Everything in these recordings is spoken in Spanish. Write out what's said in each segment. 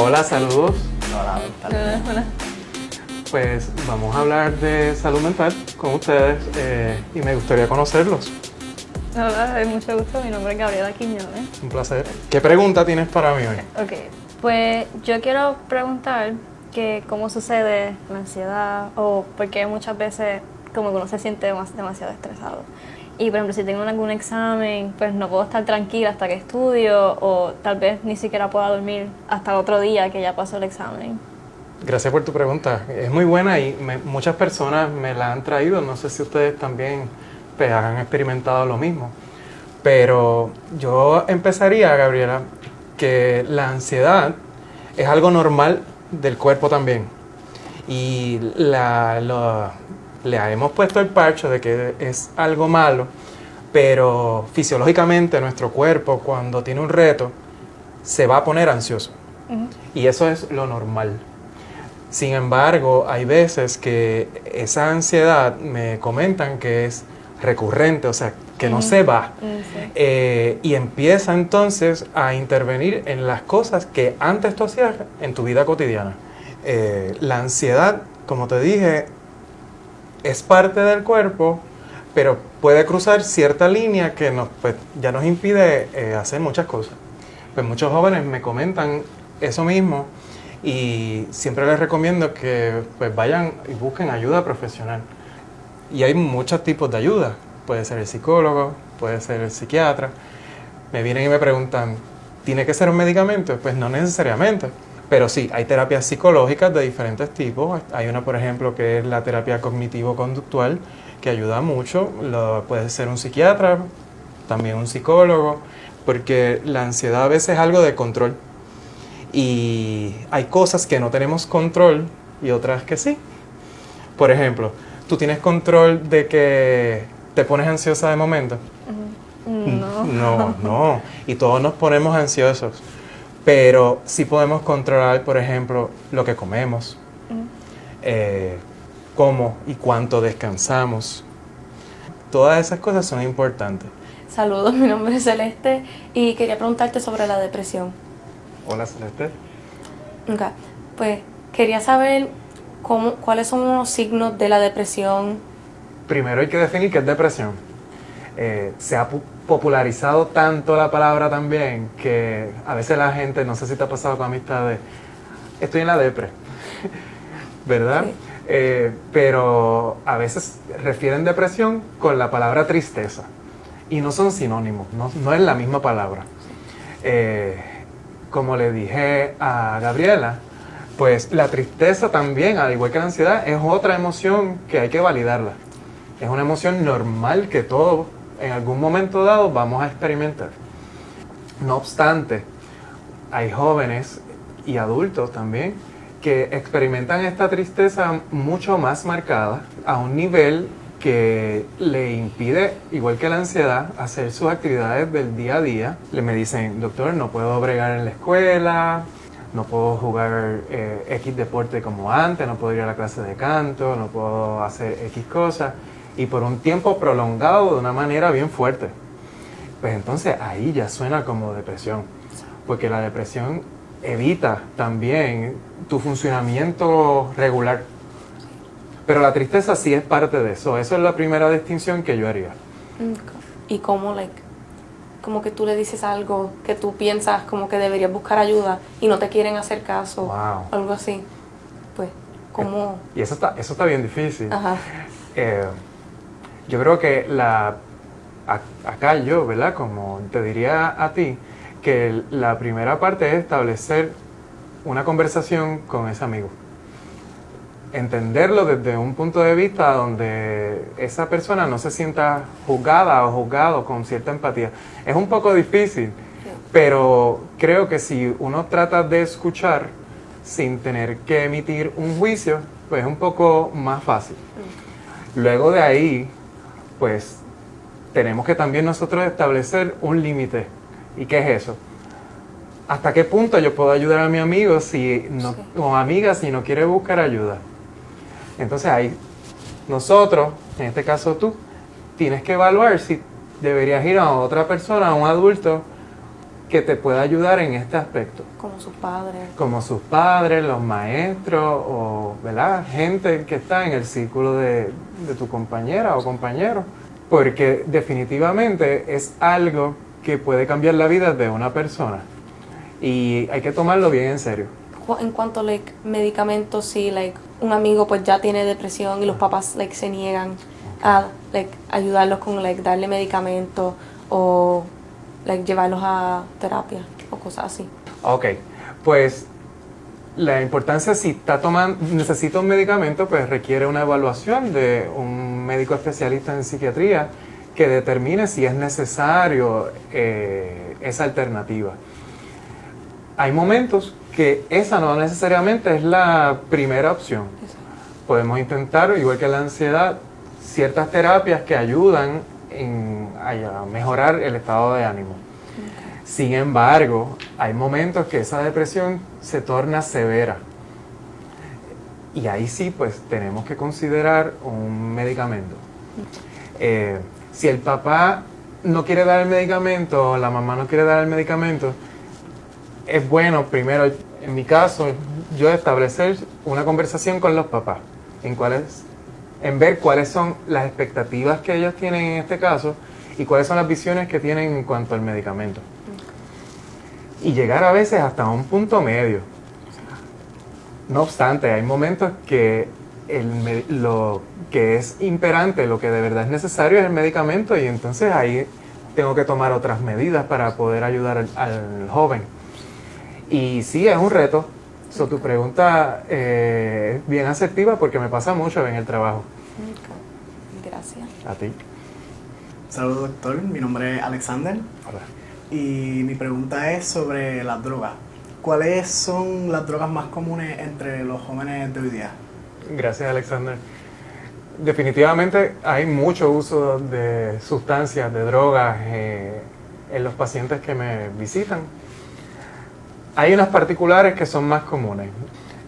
Hola, saludos. Hola, Hola. Pues vamos a hablar de salud mental con ustedes y me gustaría conocerlos. Hola, mucho gusto. Mi nombre es Gabriela Quiñones. Un placer. ¿Qué pregunta tienes para mí hoy? Ok, pues yo quiero preguntar que cómo sucede la ansiedad o por qué muchas veces como que uno se siente demasiado estresado. Y por ejemplo, si tengo algún examen, pues no puedo estar tranquila hasta que estudio o tal vez ni siquiera pueda dormir hasta el otro día que ya pasó el examen. Gracias por tu pregunta. Es muy buena y muchas personas me la han traído. No sé si ustedes también pues, han experimentado lo mismo. Pero yo empezaría, Gabriela, que la ansiedad es algo normal del cuerpo también. Y le hemos puesto el parche de que es algo malo, pero fisiológicamente nuestro cuerpo cuando tiene un reto se va a poner ansioso. Y eso es lo normal. Sin embargo, hay veces que esa ansiedad me comentan que es recurrente, o sea, que no se va. Sí. Y empieza entonces a intervenir en las cosas que antes tú hacías en tu vida cotidiana. La ansiedad, como te dije, es parte del cuerpo, pero puede cruzar cierta línea que pues, ya nos impide hacer muchas cosas. Pues muchos jóvenes me comentan eso mismo y siempre les recomiendo que pues, vayan y busquen ayuda profesional. Y hay muchos tipos de ayuda. Puede ser el psicólogo, puede ser el psiquiatra. Me vienen y me preguntan, ¿tiene que ser un medicamento? Pues no necesariamente. Pero sí, hay terapias psicológicas de diferentes tipos. Hay una, por ejemplo, que es la terapia cognitivo-conductual, que ayuda mucho. Puede ser un psiquiatra, también un psicólogo, porque la ansiedad a veces es algo de control. Y hay cosas que no tenemos control y otras que sí. Por ejemplo, ¿tú tienes control de que te pones ansiosa de momento? No. No. Y todos nos ponemos ansiosos. Pero sí podemos controlar, por ejemplo, lo que comemos, cómo y cuánto descansamos. Todas esas cosas son importantes. Saludos, mi nombre es Celeste y quería preguntarte sobre la depresión. Hola, Celeste. Ok, pues quería saber cuáles son los signos de la depresión. Primero hay que definir qué es depresión. Se ha popularizado tanto la palabra también que a veces la gente, no sé si te ha pasado con amistades, estoy en la depre, ¿verdad? Sí. Pero a veces refieren depresión con la palabra tristeza y no son sinónimos, no es la misma palabra. Como le dije a Gabriela, pues la tristeza también, al igual que la ansiedad, es otra emoción que hay que validarla. Es una emoción normal que todos en algún momento dado vamos a experimentar. No obstante, hay jóvenes y adultos también que experimentan esta tristeza mucho más marcada a un nivel que le impide, igual que la ansiedad, hacer sus actividades del día a día. Me dicen, doctor, no puedo bregar en la escuela, no puedo jugar X deporte como antes, no puedo ir a la clase de canto, no puedo hacer X cosas. Y por un tiempo prolongado de una manera bien fuerte. Pues entonces ahí ya suena como depresión, porque la depresión evita también tu funcionamiento regular. Pero la tristeza sí es parte de eso. Esa es la primera distinción que yo haría. Y como que tú le dices algo que tú piensas como que deberías buscar ayuda y no te quieren hacer caso, Wow. algo así. Pues, ¿cómo? Y eso está bien difícil. Ajá. Yo creo que acá yo, ¿verdad? Como te diría a ti, que la primera parte es establecer una conversación con ese amigo. Entenderlo desde un punto de vista donde esa persona no se sienta juzgada o juzgado con cierta empatía. Es un poco difícil, pero creo que si uno trata de escuchar sin tener que emitir un juicio, pues es un poco más fácil. Luego de ahí, pues tenemos que también nosotros establecer un límite. ¿Y qué es eso? ¿Hasta qué punto yo puedo ayudar a mi amigo o amiga si no quiere buscar ayuda? Entonces ahí nosotros, en este caso tú, tienes que evaluar si deberías ir a otra persona, a un adulto, que te pueda ayudar en este aspecto. Como sus padres. Como sus padres, los maestros o, ¿verdad?, gente que está en el círculo de tu compañera o compañero. Porque definitivamente es algo que puede cambiar la vida de una persona. Y hay que tomarlo bien en serio. En cuanto a medicamentos, si un amigo pues ya tiene depresión y los papás se niegan a ayudarlos con darle medicamentos o llevarlos a terapia o cosas así. Ok, pues la importancia, si necesita un medicamento, pues requiere una evaluación de un médico especialista en psiquiatría que determine si es necesario esa alternativa. Hay momentos que esa no necesariamente es la primera opción. Podemos intentar, igual que la ansiedad, ciertas terapias que ayudan a mejorar el estado de ánimo. Sin embargo, hay momentos que esa depresión se torna severa. Y ahí sí, pues tenemos que considerar un medicamento. Si el papá no quiere dar el medicamento o la mamá no quiere dar el medicamento, es bueno primero, en mi caso, yo establecer una conversación con los papás en ver cuáles son las expectativas que ellos tienen en este caso y cuáles son las visiones que tienen en cuanto al medicamento. Y llegar a veces hasta un punto medio. No obstante, hay momentos que lo que es imperante, lo que de verdad es necesario es el medicamento y entonces ahí tengo que tomar otras medidas para poder ayudar al joven. Y sí, es un reto. Tu pregunta es bien asertiva porque me pasa mucho en el trabajo. Gracias. A ti. Saludos, doctor. Mi nombre es Alexander. Hola. Y mi pregunta es sobre las drogas. ¿Cuáles son las drogas más comunes entre los jóvenes de hoy día? Gracias, Alexander. Definitivamente hay mucho uso de sustancias, de drogas en los pacientes que me visitan. Hay unas particulares que son más comunes.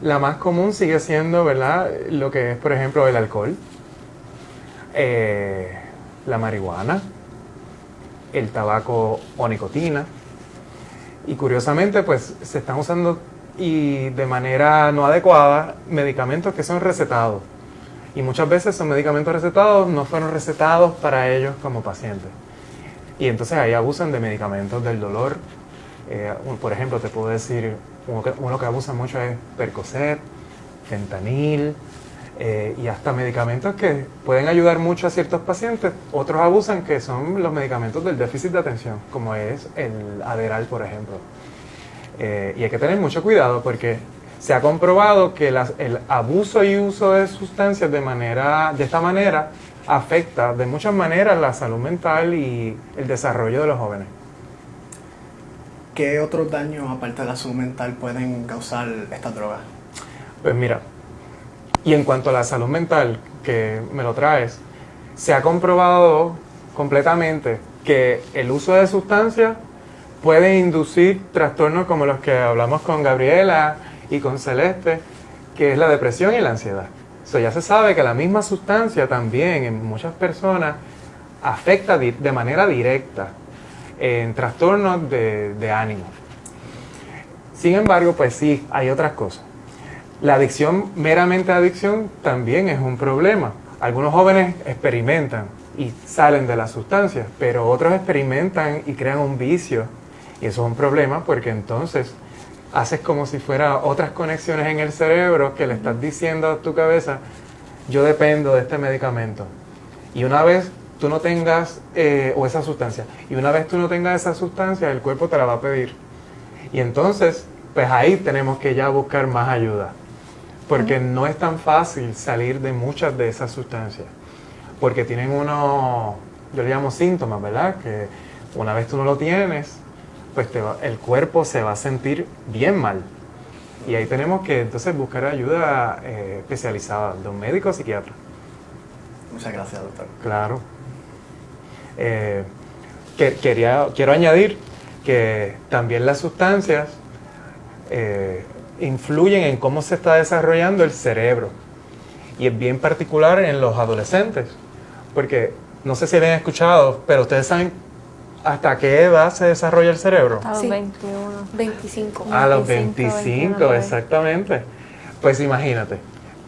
La más común sigue siendo, ¿verdad?, lo que es, por ejemplo, el alcohol, la marihuana, el tabaco o nicotina. Y curiosamente, pues se están usando y de manera no adecuada medicamentos que son recetados. Y muchas veces esos medicamentos recetados no fueron recetados para ellos como pacientes. Y entonces ahí abusan de medicamentos del dolor. Por ejemplo, te puedo decir, uno que abusa mucho es Percocet, fentanil, y hasta medicamentos que pueden ayudar mucho a ciertos pacientes. Otros abusan, que son los medicamentos del déficit de atención, como es el Adderall, por ejemplo. Y hay que tener mucho cuidado porque se ha comprobado que el abuso y uso de sustancias de esta manera afecta de muchas maneras la salud mental y el desarrollo de los jóvenes. ¿Qué otros daños, aparte de la salud mental, pueden causar estas drogas? Pues mira, y en cuanto a la salud mental, que me lo traes, se ha comprobado completamente que el uso de sustancias puede inducir trastornos como los que hablamos con Gabriela y con Celeste, que es la depresión y la ansiedad. Ya se sabe que la misma sustancia también en muchas personas afecta de manera directa en trastornos de ánimo. Sin embargo, pues sí, hay otras cosas. La adicción, meramente adicción, también es un problema. Algunos jóvenes experimentan y salen de las sustancias, pero otros experimentan y crean un vicio. Y eso es un problema porque entonces haces como si fuera otras conexiones en el cerebro que le estás diciendo a tu cabeza, yo dependo de este medicamento. Y una vez tú no tengas, o esa sustancia, y una vez tú no tengas esa sustancia, el cuerpo te la va a pedir. Y entonces, pues ahí tenemos que ya buscar más ayuda. Porque no es tan fácil salir de muchas de esas sustancias. Porque tienen yo le llamo síntomas, ¿verdad? Que una vez tú no lo tienes, pues el cuerpo se va a sentir bien mal. Y ahí tenemos que entonces buscar ayuda especializada de un médico o psiquiatra. Muchas gracias, doctor. Claro. Quiero añadir que también las sustancias influyen en cómo se está desarrollando el cerebro. Y es bien particular en los adolescentes. Porque, no sé si habían escuchado, pero ustedes saben ¿Hasta qué edad se desarrolla el cerebro? A los Sí. 21. 25. A los 25, 25, exactamente. Pues imagínate,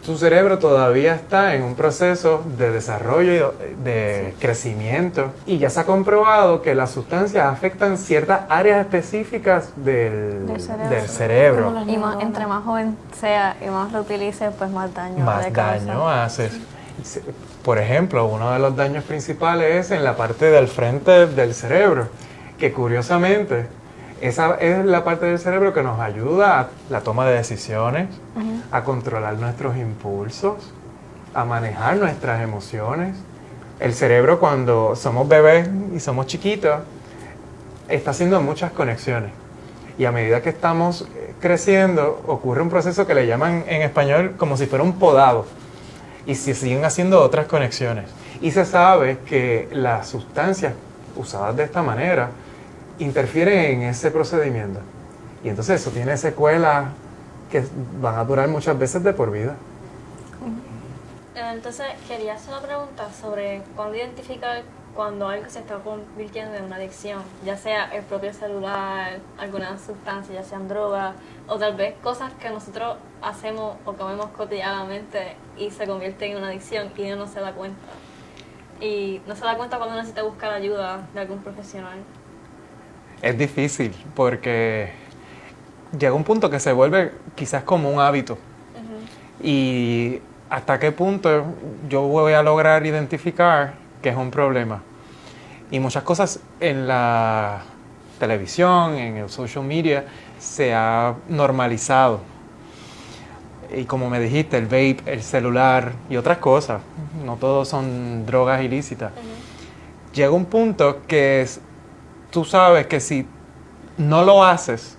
tu cerebro todavía está en un proceso de desarrollo, de crecimiento, y ya se ha comprobado que las sustancias afectan ciertas áreas específicas Del cerebro. del cerebro. Como las Y más, neuronas. entre más joven sea y más lo utilice, pues más daño Más le causa. daño haces. Por ejemplo, uno de los daños principales es en la parte del frente del cerebro, que curiosamente esa es la parte del cerebro que nos ayuda a la toma de decisiones, a controlar nuestros impulsos, a manejar nuestras emociones. El cerebro, cuando somos bebés y somos chiquitos, está haciendo muchas conexiones. Y a medida que estamos creciendo, ocurre un proceso que le llaman en español como si fuera un podado. Y se siguen haciendo otras conexiones. Y se sabe que las sustancias usadas de esta manera interfieren en ese procedimiento. Y entonces eso tiene secuelas que van a durar muchas veces de por vida. Entonces, quería hacer una pregunta sobre cuándo identificar cuando algo se está convirtiendo en una adicción, ya sea el propio celular, alguna sustancia, ya sean drogas, o tal vez cosas que nosotros hacemos o comemos cotidianamente y se convierten en una adicción y uno no se da cuenta. Y no se da cuenta cuando necesita buscar ayuda de algún profesional. Es difícil porque llega un punto que se vuelve quizás como un hábito. Y hasta qué punto yo voy a lograr identificar que es un problema. Y muchas cosas en la televisión, en el social media, se ha normalizado. Y como me dijiste, el vape, el celular y otras cosas, no todos son drogas ilícitas. Llega un punto que tú sabes que si no lo haces,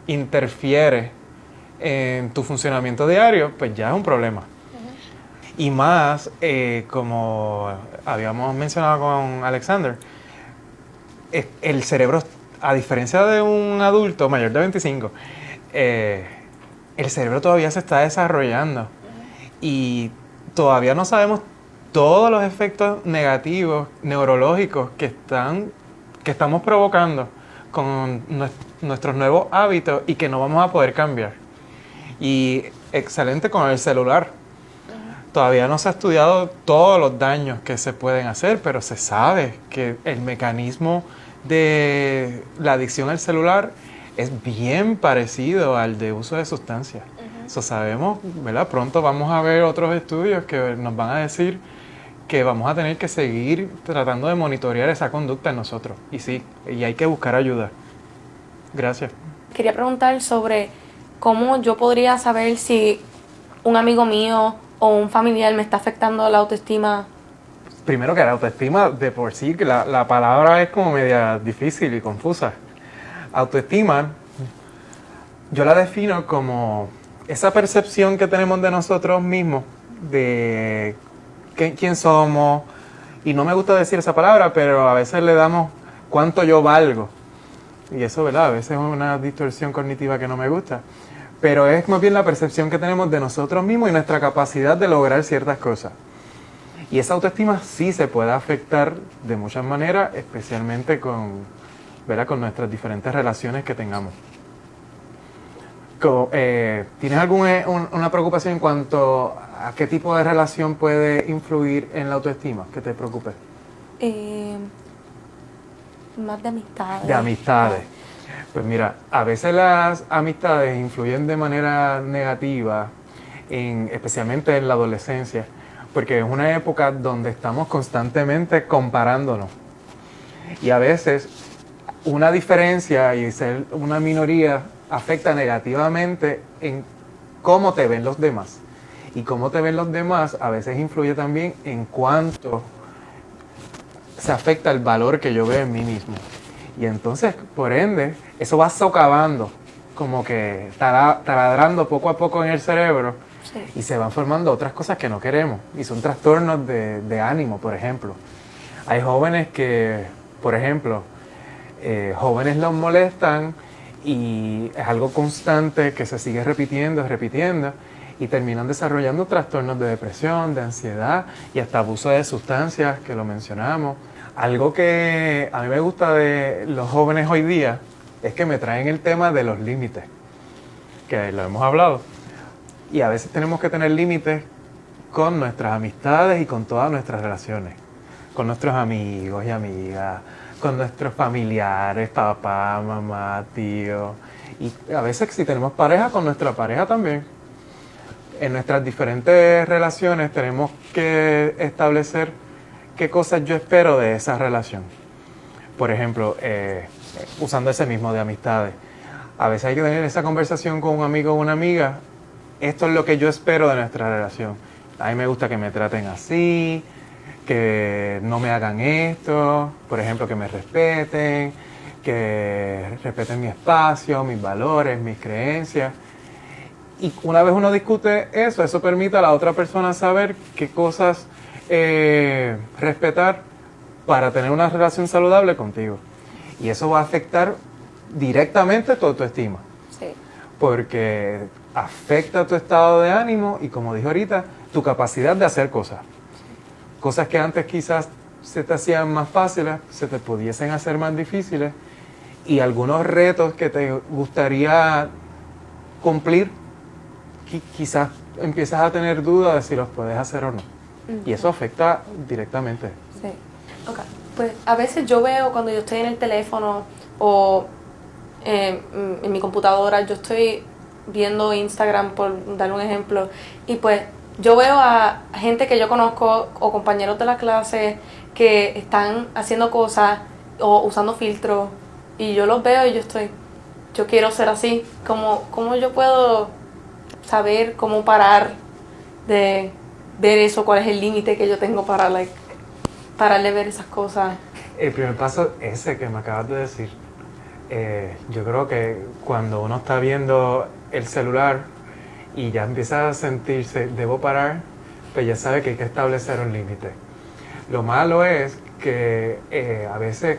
interfiere en tu funcionamiento diario, pues ya es un problema. Y más, como habíamos mencionado con Alexander, el cerebro, a diferencia de un adulto mayor de 25, el cerebro todavía se está desarrollando y todavía no sabemos todos los efectos negativos neurológicos que estamos provocando con nuestros nuevos hábitos y que no vamos a poder cambiar. Y excelente con el celular. Todavía no se ha estudiado todos los daños que se pueden hacer, pero se sabe que el mecanismo de la adicción al celular es bien parecido al de uso de sustancias. Eso sabemos, ¿verdad? Pronto vamos a ver otros estudios que nos van a decir que vamos a tener que seguir tratando de monitorear esa conducta en nosotros. Y sí, y hay que buscar ayuda. Gracias. Quería preguntar sobre cómo yo podría saber si un amigo mío o un familiar me está afectando la autoestima. Primero que la autoestima de por sí, que la palabra es como media difícil y confusa. Autoestima, yo la defino como esa percepción que tenemos de nosotros mismos, de quién somos, y no me gusta decir esa palabra, pero a veces le damos cuánto yo valgo. Y eso, ¿verdad? A veces es una distorsión cognitiva que no me gusta. Pero es más bien la percepción que tenemos de nosotros mismos y nuestra capacidad de lograr ciertas cosas. Y esa autoestima sí se puede afectar de muchas maneras, especialmente con, ¿verdad? Con nuestras diferentes relaciones que tengamos. ¿Tienes alguna preocupación en cuanto a qué tipo de relación puede influir en la autoestima que te preocupe? Más de amistades. De amistades. Pues mira, a veces las amistades influyen de manera negativa, especialmente en la adolescencia, porque es una época donde estamos constantemente comparándonos. Y a veces una diferencia y ser una minoría afecta negativamente en cómo te ven los demás. Y cómo te ven los demás a veces influye también en cuánto se afecta el valor que yo veo en mí mismo. Y entonces, por ende, eso va socavando, como que taladrando poco a poco en el cerebro, Sí. y se van formando otras cosas que no queremos. Y son trastornos de ánimo, por ejemplo. Hay jóvenes que, por ejemplo, jóvenes los molestan y es algo constante que se sigue repitiendo, y terminan desarrollando trastornos de depresión, de ansiedad y hasta abuso de sustancias, que lo mencionamos. Algo que a mí me gusta de los jóvenes hoy día es que me traen el tema de los límites, que lo hemos hablado. Y a veces tenemos que tener límites con nuestras amistades y con todas nuestras relaciones, con nuestros amigos y amigas, con nuestros familiares, papá, mamá, tío. Y a veces si tenemos pareja, con nuestra pareja también. En nuestras diferentes relaciones tenemos que establecer qué cosas yo espero de esa relación. Por ejemplo, usando ese mismo de amistades. A veces hay que tener esa conversación con un amigo o una amiga. Esto es lo que yo espero de nuestra relación. A mí me gusta que me traten así, que no me hagan esto, por ejemplo, que me respeten, que respeten mi espacio, mis valores, mis creencias. Y una vez uno discute eso, eso permite a la otra persona saber qué cosas respetar para tener una relación saludable contigo. Y eso va a afectar directamente tu autoestima. Sí. Porque afecta tu estado de ánimo y, como dije ahorita, tu capacidad de hacer cosas. Cosas que antes quizás se te hacían más fáciles, se te pudiesen hacer más difíciles, y algunos retos que te gustaría cumplir, quizás empiezas a tener dudas de si los puedes hacer o no. Y eso afecta directamente. Sí. Ok. Pues a veces yo veo cuando yo estoy en el teléfono o en mi computadora, yo estoy viendo Instagram, por dar un ejemplo, y pues yo veo a gente que yo conozco o compañeros de la clase que están haciendo cosas o usando filtros, y yo los veo y yo quiero ser así. ¿Cómo yo puedo saber cómo parar de ver eso? ¿Cuál es el límite que yo tengo para parar de ver esas cosas? El primer paso es ese que me acabas de decir. Yo creo que cuando uno está viendo el celular y ya empieza a sentirse, debo parar, pues ya sabe que hay que establecer un límite. Lo malo es que a veces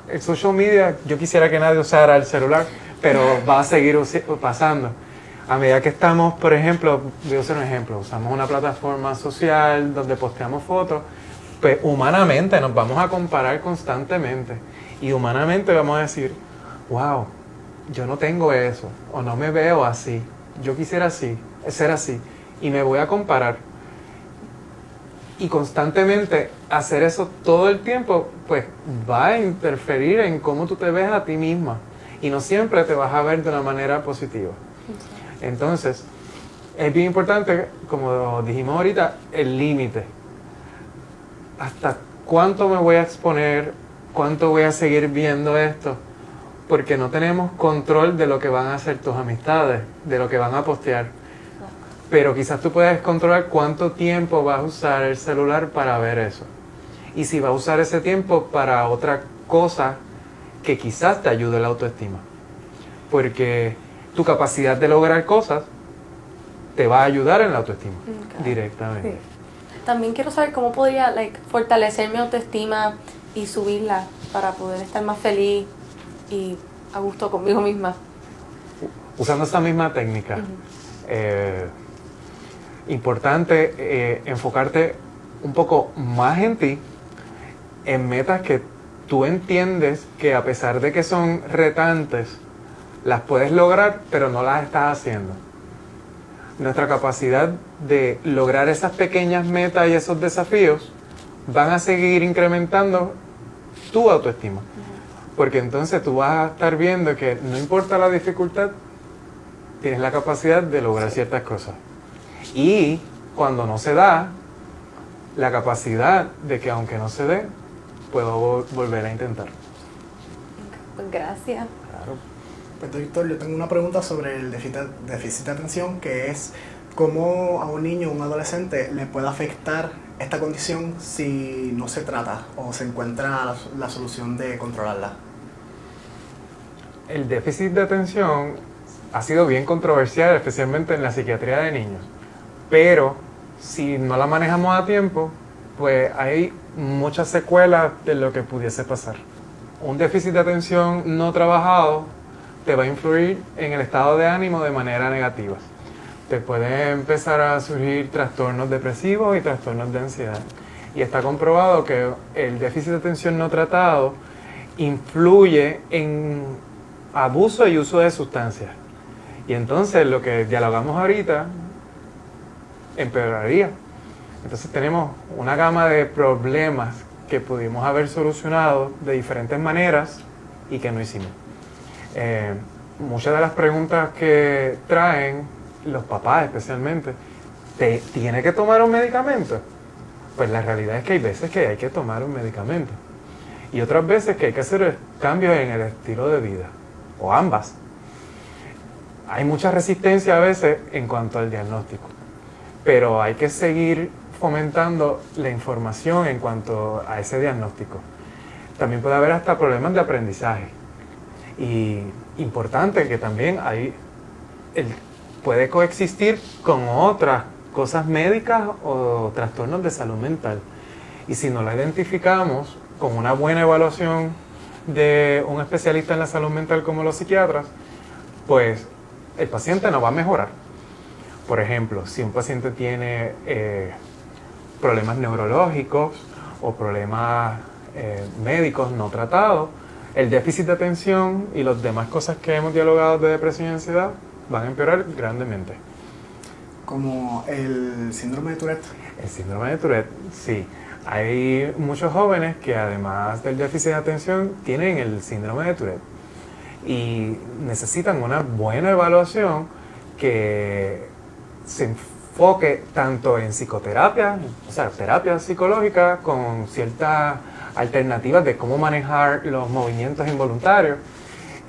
el social media, yo quisiera que nadie usara el celular, pero va a seguir pasando. A medida que estamos, por ejemplo, voy a hacer un ejemplo, usamos una plataforma social donde posteamos fotos, pues humanamente nos vamos a comparar constantemente. Y humanamente vamos a decir, wow, yo no tengo eso, o no me veo así, yo quisiera ser así, y me voy a comparar. Y constantemente hacer eso todo el tiempo, pues va a interferir en cómo tú te ves a ti misma. Y no siempre te vas a ver de una manera positiva. Entonces, es bien importante, como dijimos ahorita, el límite. ¿Hasta cuánto me voy a exponer? ¿Cuánto voy a seguir viendo esto? Porque no tenemos control de lo que van a hacer tus amistades, de lo que van a postear. Pero quizás tú puedes controlar cuánto tiempo vas a usar el celular para ver eso. Y si vas a usar ese tiempo para otra cosa que quizás te ayude la autoestima. Porque tu capacidad de lograr cosas te va a ayudar en la autoestima, directamente. Sí. También quiero saber cómo podría fortalecer mi autoestima y subirla para poder estar más feliz y a gusto conmigo misma. Usando esa misma técnica. Importante enfocarte un poco más en ti, en metas que tú entiendes que a pesar de que son retantes, las puedes lograr, pero no las estás haciendo. Nuestra capacidad de lograr esas pequeñas metas y esos desafíos van a seguir incrementando tu autoestima. Porque entonces tú vas a estar viendo que no importa la dificultad, tienes la capacidad de lograr ciertas cosas. Y cuando no se da, la capacidad de que aunque no se dé, puedo volver a intentar. Pues gracias. Claro. Pues doctor, yo tengo una pregunta sobre el déficit de atención, que es cómo a un niño o un adolescente le puede afectar esta condición si no se trata o se encuentra la solución de controlarla. El déficit de atención ha sido bien controversial, especialmente en la psiquiatría de niños. Pero si no la manejamos a tiempo, pues hay muchas secuelas de lo que pudiese pasar. Un déficit de atención no trabajado te va a influir en el estado de ánimo de manera negativa. Te pueden empezar a surgir trastornos depresivos y trastornos de ansiedad. y está comprobado que el déficit de atención no tratado influye en abuso y uso de sustancias. Y entonces lo que dialogamos ahorita empeoraría. Entonces tenemos una gama de problemas que pudimos haber solucionado de diferentes maneras y que no hicimos. Muchas de las preguntas que traen los papás especialmente, ¿tiene que tomar un medicamento? Pues la realidad es que hay veces que hay que tomar un medicamento y otras veces que hay que hacer cambios en el estilo de vida, o ambas. Hay mucha resistencia a veces en cuanto al diagnóstico, pero hay que seguir fomentando la información en cuanto a ese diagnóstico. También puede haber hasta problemas de aprendizaje. Y importante que también puede coexistir con otras cosas médicas o trastornos de salud mental. Y si no la identificamos con una buena evaluación de un especialista en la salud mental como los psiquiatras, pues el paciente no va a mejorar. Por ejemplo, si un paciente tiene problemas neurológicos o problemas médicos no tratados, el déficit de atención y las demás cosas que hemos dialogado de depresión y ansiedad van a empeorar grandemente. Como el síndrome de Tourette. El síndrome de Tourette, sí. Hay muchos jóvenes que además del déficit de atención tienen el síndrome de Tourette y necesitan una buena evaluación que se enfoque tanto en psicoterapia, o sea, terapia psicológica con ciertas alternativas de cómo manejar los movimientos involuntarios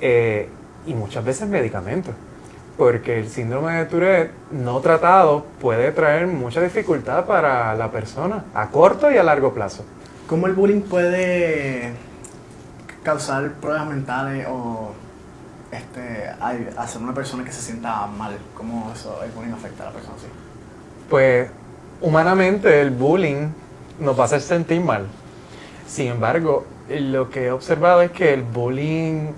y muchas veces medicamentos, porque el síndrome de Tourette no tratado puede traer mucha dificultad para la persona a corto y a largo plazo. ¿Cómo el bullying puede causar problemas mentales o hacer una persona que se sienta mal? ¿Cómo el bullying afecta a la persona así? Pues humanamente el bullying nos va a hacer sentir mal. Sin embargo, lo que he observado es que el bullying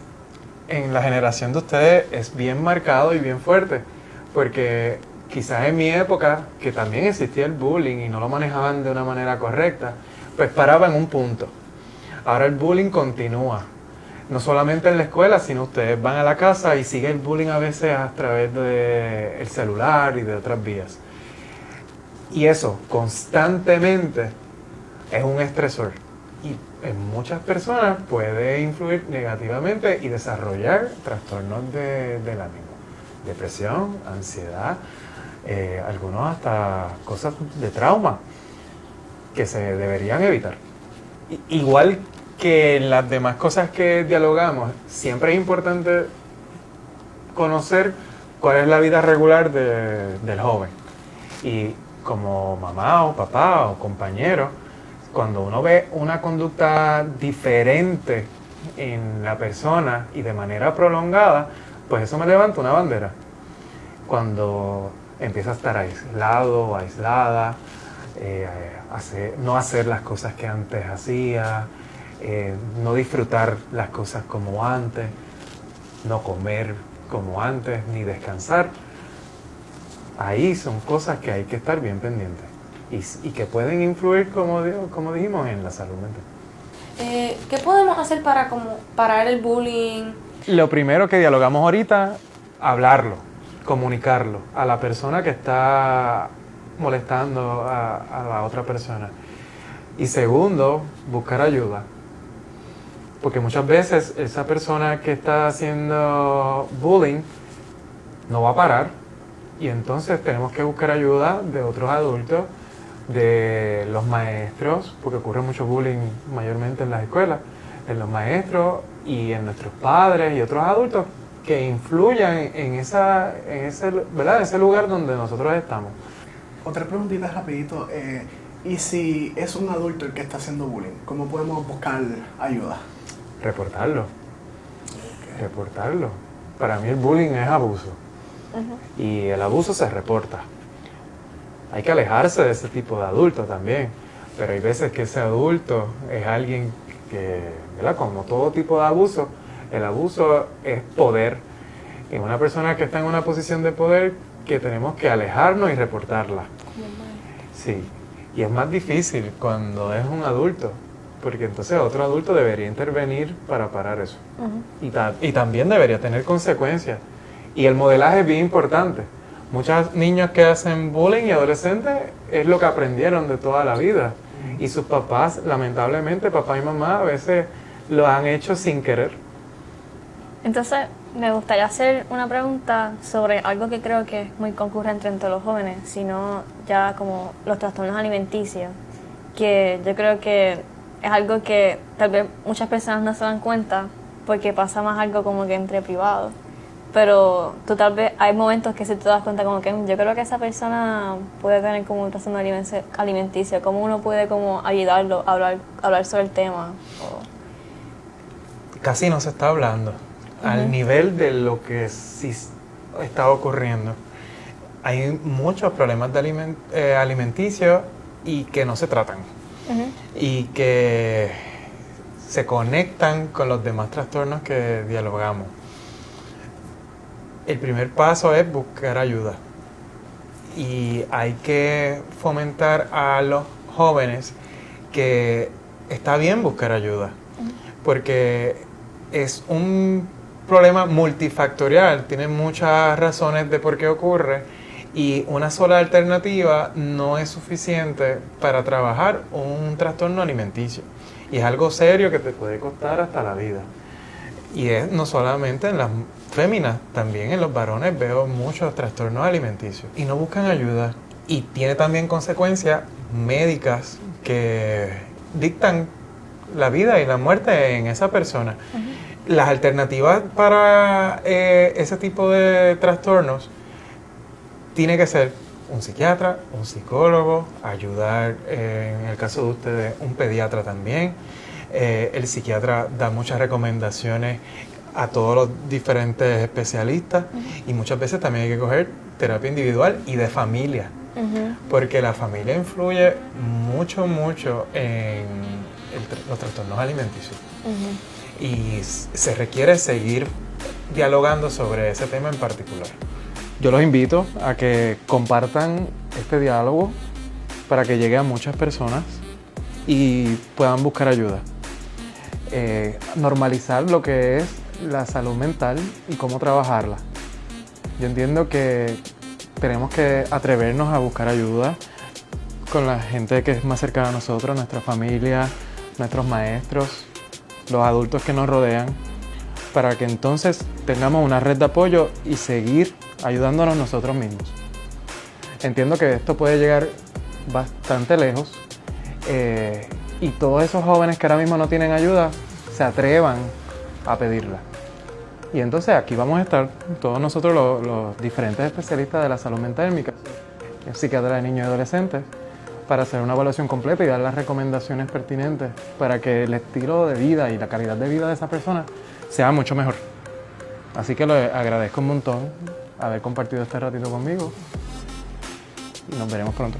en la generación de ustedes es bien marcado y bien fuerte, porque quizás en mi época, que también existía el bullying y no lo manejaban de una manera correcta, pues paraba en un punto. Ahora el bullying continúa, no solamente en la escuela, sino ustedes van a la casa y sigue el bullying a veces a través del celular y de otras vías. Y eso constantemente es un estresor. Y en muchas personas puede influir negativamente y desarrollar trastornos del ánimo, depresión, ansiedad, algunos hasta cosas de trauma que se deberían evitar. Igual que en las demás cosas que dialogamos, siempre es importante conocer cuál es la vida regular del joven. Y como mamá o papá o compañero, cuando uno ve una conducta diferente en la persona y de manera prolongada, pues eso me levanta una bandera. Cuando empieza a estar aislado o aislada, no hacer las cosas que antes hacía, no disfrutar las cosas como antes, no comer como antes, ni descansar, ahí son cosas que hay que estar bien pendientes. Y que pueden influir, como dijimos, en la salud mental. ¿Qué podemos hacer para como parar el bullying? Lo primero que dialogamos ahorita, hablarlo, comunicarlo a la persona que está molestando a la otra persona. Y segundo, buscar ayuda. Porque muchas veces esa persona que está haciendo bullying no va a parar. Y entonces tenemos que buscar ayuda de otros adultos, de los maestros, porque ocurre mucho bullying mayormente en las escuelas, en los maestros y en nuestros padres y otros adultos que influyan en ese lugar donde nosotros estamos. Otra preguntita rapidito, ¿y si es un adulto el que está haciendo bullying? ¿Cómo podemos buscar ayuda? Reportarlo. Reportarlo. Para mí el bullying es abuso. Y el abuso se reporta. Hay que alejarse de ese tipo de adulto también, pero hay veces que ese adulto es alguien que, ¿verdad? Como todo tipo de abuso, el abuso es poder. Y una persona que está en una posición de poder que tenemos que alejarnos y reportarla. Sí. Y es más difícil cuando es un adulto, porque entonces otro adulto debería intervenir para parar eso. Y también debería tener consecuencias. Y el modelaje es bien importante. Muchos niños que hacen bullying y adolescentes es lo que aprendieron de toda la vida. Y sus papás, lamentablemente, papá y mamá a veces lo han hecho sin querer. Entonces, me gustaría hacer una pregunta sobre algo que creo que es muy concurrente entre los jóvenes, sino ya como los trastornos alimenticios, que yo creo que es algo que tal vez muchas personas no se dan cuenta porque pasa más algo como que entre privados. Pero tú tal vez hay momentos que si te das cuenta como que yo creo que esa persona puede tener como un trastorno alimenticio, cómo uno puede como ayudarlo a hablar sobre el tema. Casi no se está hablando al nivel de lo que sí está ocurriendo. Hay muchos problemas de alimenticios y que no se tratan y que se conectan con los demás trastornos que dialogamos. El primer paso es buscar ayuda y hay que fomentar a los jóvenes que está bien buscar ayuda porque es un problema multifactorial, tiene muchas razones de por qué ocurre y una sola alternativa no es suficiente para trabajar un trastorno alimenticio y es algo serio que te puede costar hasta la vida. Y es no solamente en las féminas, también en los varones veo muchos trastornos alimenticios y no buscan ayuda. Y tiene también consecuencias médicas que dictan la vida y la muerte en esa persona. Las alternativas para ese tipo de trastornos tiene que ser un psiquiatra, un psicólogo, ayudar, en el caso de ustedes, un pediatra también. El psiquiatra da muchas recomendaciones a todos los diferentes especialistas y muchas veces también hay que coger terapia individual y de familia, porque la familia influye mucho en los trastornos alimenticios y se requiere seguir dialogando sobre ese tema en particular. Yo los invito a que compartan este diálogo para que llegue a muchas personas y puedan buscar ayuda. Normalizar lo que es la salud mental y cómo trabajarla. Yo entiendo que tenemos que atrevernos a buscar ayuda con la gente que es más cercana a nosotros, nuestra familia, nuestros maestros, los adultos que nos rodean, para que entonces tengamos una red de apoyo y seguir ayudándonos nosotros mismos. Entiendo que esto puede llegar bastante lejos y todos esos jóvenes que ahora mismo no tienen ayuda se atrevan a pedirla. Y entonces aquí vamos a estar todos nosotros los diferentes especialistas de la salud mental, en mi caso, el psiquiatra de niños y adolescentes, para hacer una evaluación completa y dar las recomendaciones pertinentes para que el estilo de vida y la calidad de vida de esa persona sea mucho mejor. Así que les agradezco un montón haber compartido este ratito conmigo y nos veremos pronto.